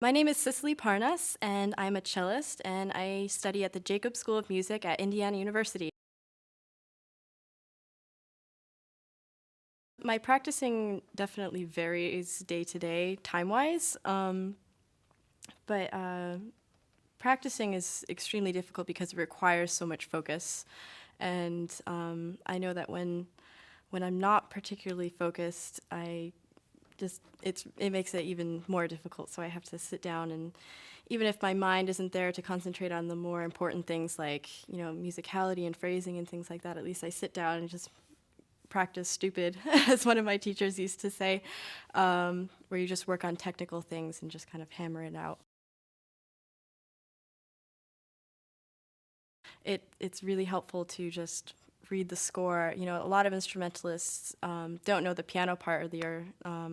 My name is Cicely Parnas, and I'm a cellist, and I study at the Jacobs School of Music at Indiana University. My practicing definitely varies day to day, time-wise, but practicing is extremely difficult because it requires so much focus. And I know that when I'm not particularly focused, it makes it even more difficult. So I have to sit down, and even if my mind isn't there to concentrate on the more important things like musicality and phrasing and things like that, at least I sit down and just practice stupid, as one of my teachers used to say, where you just work on technical things and just kind of hammer it out. It's really helpful to just read the score. A lot of instrumentalists don't know the piano part or the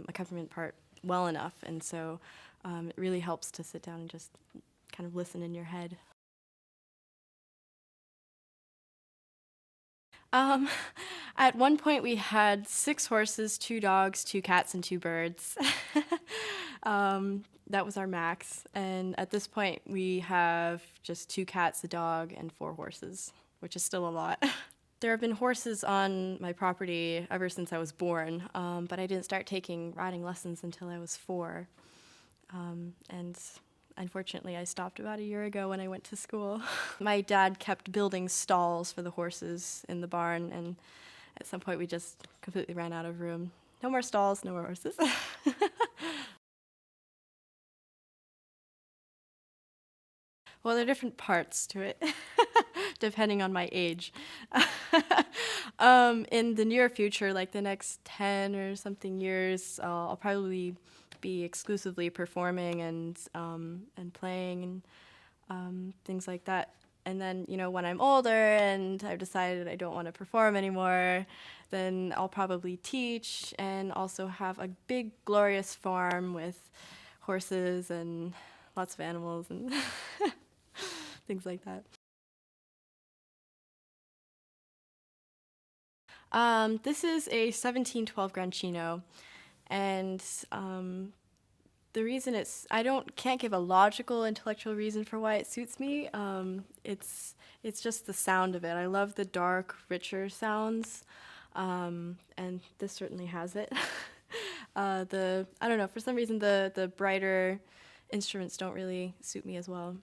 accompaniment part well enough, and so it really helps to sit down and just kind of listen in your head. Um, at one point, we had 6 horses, 2 dogs, 2 cats, and 2 birds. That was our max. And at this point, we have just 2 cats, a dog, and 4 horses, which is still a lot. There have been horses on my property ever since I was born, but I didn't start taking riding lessons until I was 4. And unfortunately, I stopped about a year ago when I went to school. My dad kept building stalls for the horses in the barn, and at some point we just completely ran out of room. No more stalls, no more horses. Well, there are different parts to it, depending on my age. In the near future, like the next 10 or something years, I'll probably be exclusively performing and playing and things like that. And then, when I'm older and I've decided I don't want to perform anymore, then I'll probably teach and also have a big, glorious farm with horses and lots of animals and things like that. This is a 1712 Granchino, and the reason I can't give a logical, intellectual reason for why it suits me. It's just the sound of it. I love the dark, richer sounds, and this certainly has it. I don't know, for some reason the brighter instruments don't really suit me as well.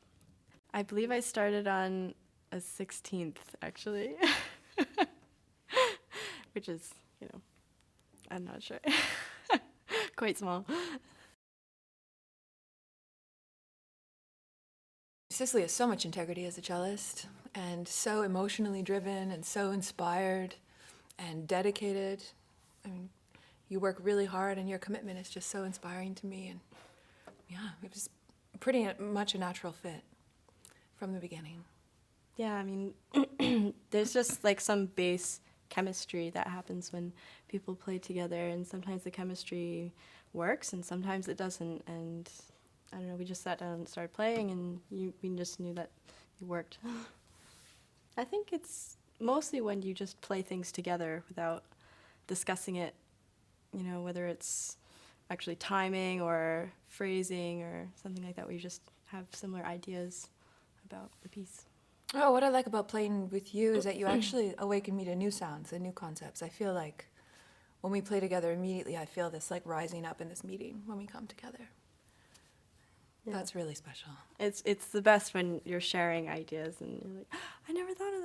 I believe I started on a 16th, actually, which is, I'm not sure, quite small. Cicely has so much integrity as a cellist and so emotionally driven and so inspired and dedicated. I mean, you work really hard and your commitment is just so inspiring to me. And yeah, it was pretty much a natural fit from the beginning. Yeah, I mean, there's just like some base chemistry that happens when people play together, and sometimes the chemistry works and sometimes it doesn't. And I don't know, we just sat down and started playing, and we just knew that it worked. I think it's mostly when you just play things together without discussing it, whether it's actually timing or phrasing or something like that, where you just have similar ideas about the piece. Oh, what I like about playing with you is that you actually awaken me to new sounds and new concepts. I feel like when we play together immediately, I feel this like rising up in this meeting when we come together. Yeah. That's really special. It's the best when you're sharing ideas and you're like, I never thought of